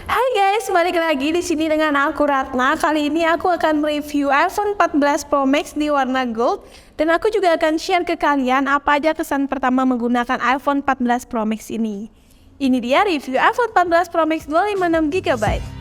Hai guys, balik lagi di sini dengan aku Ratna. Kali ini aku akan mereview iPhone 14 Pro Max di warna gold dan aku juga akan share ke kalian apa aja kesan pertama menggunakan iPhone 14 Pro Max ini. Ini dia review iPhone 14 Pro Max 256GB.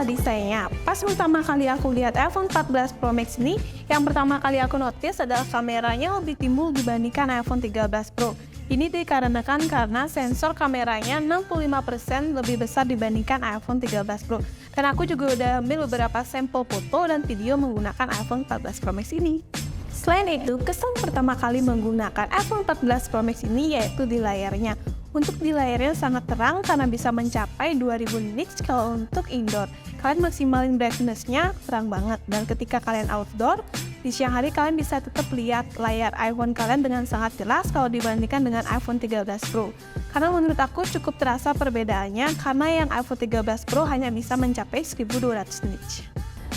Desainnya. Pas pertama kali aku lihat iPhone 14 Pro Max ini, yang pertama kali aku notice adalah kameranya lebih timbul dibandingkan iPhone 13 Pro. Ini dikarenakan karena sensor kameranya 65% lebih besar dibandingkan iPhone 13 Pro. Dan aku juga udah ambil beberapa sampel foto dan video menggunakan iPhone 14 Pro Max ini. Selain itu, kesan pertama kali menggunakan iPhone 14 Pro Max ini yaitu di layarnya. Untuk di layarnya sangat terang karena bisa mencapai 2000 nits kalau untuk indoor. Kalian maksimalin brightness-nya terang banget, dan ketika kalian outdoor, di siang hari kalian bisa tetap lihat layar iPhone kalian dengan sangat jelas kalau dibandingkan dengan iPhone 13 Pro. Karena menurut aku cukup terasa perbedaannya karena yang iPhone 13 Pro hanya bisa mencapai 1200 nits.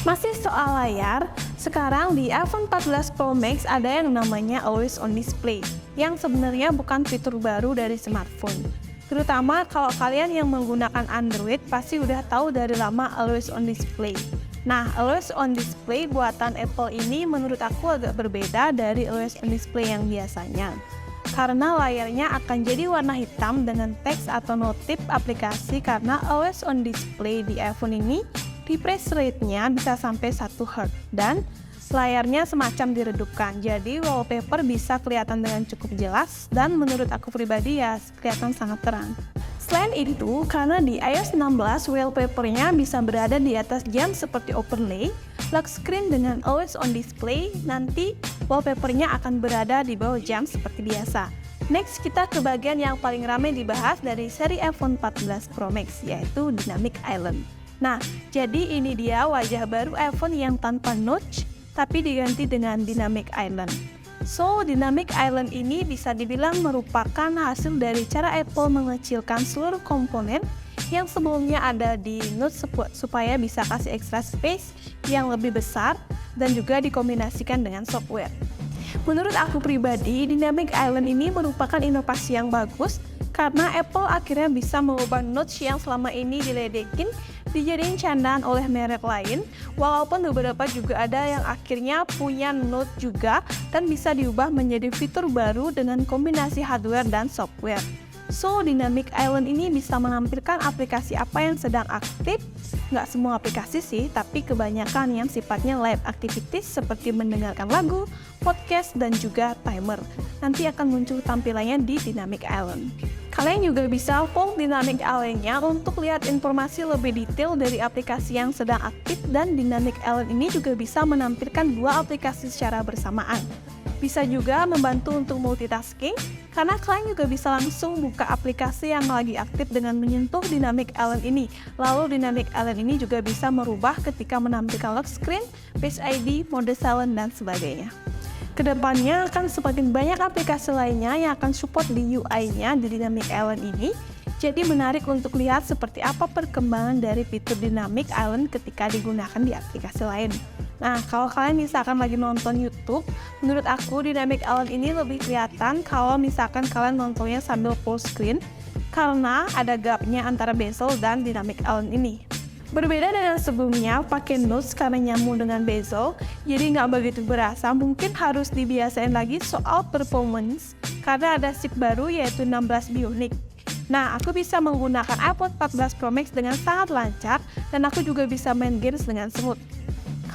Masih soal layar, sekarang di iPhone 14 Pro Max ada yang namanya Always On Display, yang sebenarnya bukan fitur baru dari smartphone. Terutama kalau kalian yang menggunakan Android pasti udah tahu dari lama Always On Display. Nah, Always On Display buatan Apple ini menurut aku agak berbeda dari Always On Display yang biasanya. Karena layarnya akan jadi warna hitam dengan teks atau notif aplikasi, karena Always On Display di iPhone ini refresh rate-nya bisa sampai 1 Hz dan layarnya semacam diredupkan, jadi wallpaper bisa kelihatan dengan cukup jelas dan menurut aku pribadi ya kelihatan sangat terang. Selain itu, karena di iOS 16 wallpapernya bisa berada di atas jam seperti overlay, lock screen dengan Always On Display, nanti wallpapernya akan berada di bawah jam seperti biasa. Next, kita ke bagian yang paling ramai dibahas dari seri iPhone 14 Pro Max, yaitu Dynamic Island. Nah, jadi ini dia wajah baru iPhone yang tanpa notch, tapi diganti dengan Dynamic Island. So, Dynamic Island ini bisa dibilang merupakan hasil dari cara Apple mengecilkan seluruh komponen yang sebelumnya ada di Note supaya bisa kasih extra space yang lebih besar dan juga dikombinasikan dengan software. Menurut aku pribadi, Dynamic Island ini merupakan inovasi yang bagus karena Apple akhirnya bisa mengubah notch yang selama ini diledekin dijadiin candaan oleh merek lain, walaupun beberapa juga ada yang akhirnya punya note juga dan bisa diubah menjadi fitur baru dengan kombinasi hardware dan software. So, Dynamic Island ini bisa menampilkan aplikasi apa yang sedang aktif, nggak semua aplikasi sih, tapi kebanyakan yang sifatnya live activities seperti mendengarkan lagu, podcast, dan juga timer. Nanti akan muncul tampilannya di Dynamic Island. Kalian juga bisa follow Dynamic Island-nya untuk lihat informasi lebih detail dari aplikasi yang sedang aktif, dan Dynamic Island ini juga bisa menampilkan dua aplikasi secara bersamaan. Bisa juga membantu untuk multitasking, karena kalian juga bisa langsung buka aplikasi yang lagi aktif dengan menyentuh Dynamic Island ini. Lalu Dynamic Island ini juga bisa merubah ketika menampilkan lock screen, Face ID, mode silent, dan sebagainya. Kedepannya akan semakin banyak aplikasi lainnya yang akan support di UI-nya di Dynamic Island ini. Jadi menarik untuk lihat seperti apa perkembangan dari fitur Dynamic Island ketika digunakan di aplikasi lain. Nah, kalau kalian misalkan lagi nonton YouTube, menurut aku Dynamic Island ini lebih kelihatan kalau misalkan kalian nontonnya sambil full screen, karena ada gapnya antara bezel dan Dynamic Island ini. Berbeda dengan sebelumnya, pakai notes karena nyambung dengan bezel, jadi nggak begitu berasa. Mungkin harus dibiasain lagi soal performance, karena ada chip baru yaitu 16 Bionic. Nah, aku bisa menggunakan iPhone 14 Pro Max dengan sangat lancar, dan aku juga bisa main games dengan smooth.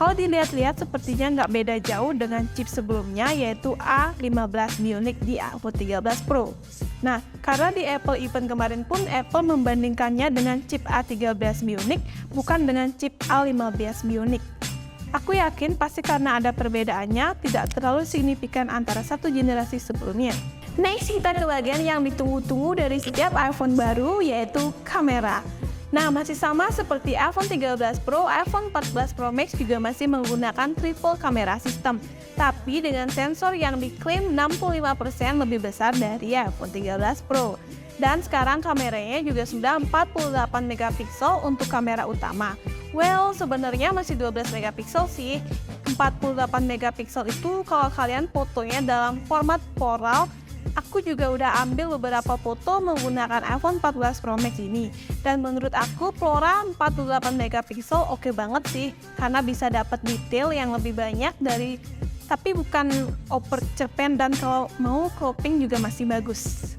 Kalau dilihat-lihat sepertinya nggak beda jauh dengan chip sebelumnya yaitu A15 Bionic di iPhone 13 Pro. Nah, karena di Apple Event kemarin pun Apple membandingkannya dengan chip A13 Bionic bukan dengan chip A15 Bionic. Aku yakin pasti karena ada perbedaannya tidak terlalu signifikan antara satu generasi sebelumnya. Next, kita ke bagian yang ditunggu-tunggu dari setiap iPhone baru yaitu kamera. Nah, masih sama seperti iPhone 13 Pro, iPhone 14 Pro Max juga masih menggunakan triple camera system, tapi dengan sensor yang diklaim 65% lebih besar dari iPhone 13 Pro. Dan sekarang kameranya juga sudah 48 megapiksel untuk kamera utama. Well, sebenarnya masih 12 megapiksel sih. 48 megapiksel itu kalau kalian fotonya dalam format ProRAW. Aku juga udah ambil beberapa foto menggunakan iPhone 14 Pro Max ini. Dan menurut aku ProRAW 48 megapiksel oke banget sih, karena bisa dapat detail yang lebih banyak tapi bukan overcerpen, dan kalau mau cropping juga masih bagus.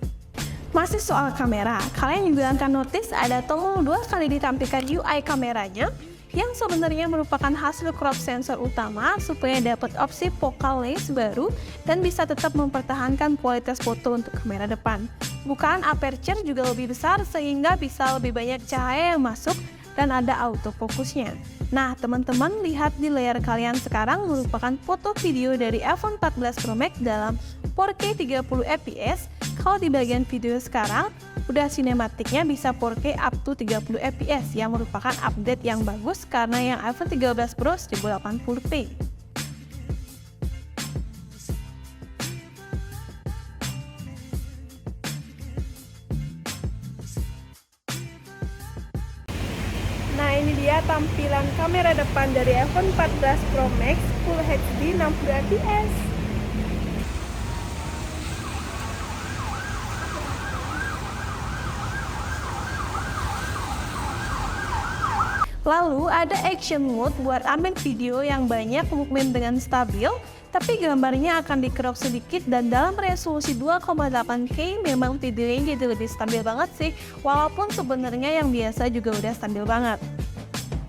Masih soal kamera, kalian juga akan notice ada tombol 2 kali ditampilkan UI kameranya, yang sebenarnya merupakan hasil crop sensor utama supaya dapat opsi focal length baru dan bisa tetap mempertahankan kualitas foto untuk kamera depan. Bukan aperture juga lebih besar sehingga bisa lebih banyak cahaya yang masuk dan ada autofocusnya. Nah, teman-teman lihat di layar kalian sekarang merupakan foto video dari iPhone 14 Pro Max dalam 4K 30 fps. Kalau di bagian video sekarang, udah sinematiknya bisa 4K up to 30 fps yang merupakan update yang bagus karena yang iPhone 13 Pro 1080p. Nah, ini dia tampilan kamera depan dari iPhone 14 Pro Max Full HD 60 fps. Lalu ada action mode buat ambil video yang banyak movement dengan stabil, tapi gambarnya akan di-crop sedikit dan dalam resolusi 2,8K memang videonya jadi lebih stabil banget sih, walaupun sebenarnya yang biasa juga udah stabil banget.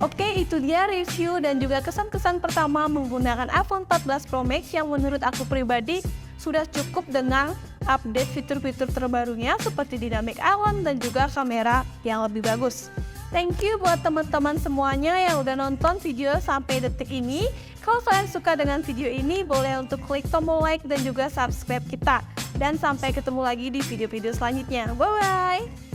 Oke, itu dia review dan juga kesan-kesan pertama menggunakan iPhone 14 Pro Max yang menurut aku pribadi sudah cukup dengan update fitur-fitur terbarunya seperti Dynamic Island dan juga kamera yang lebih bagus. Thank you buat teman-teman semuanya yang udah nonton video sampai detik ini. Kalau kalian suka dengan video ini, boleh untuk klik tombol like dan juga subscribe kita. Dan sampai ketemu lagi di video-video selanjutnya. Bye-bye!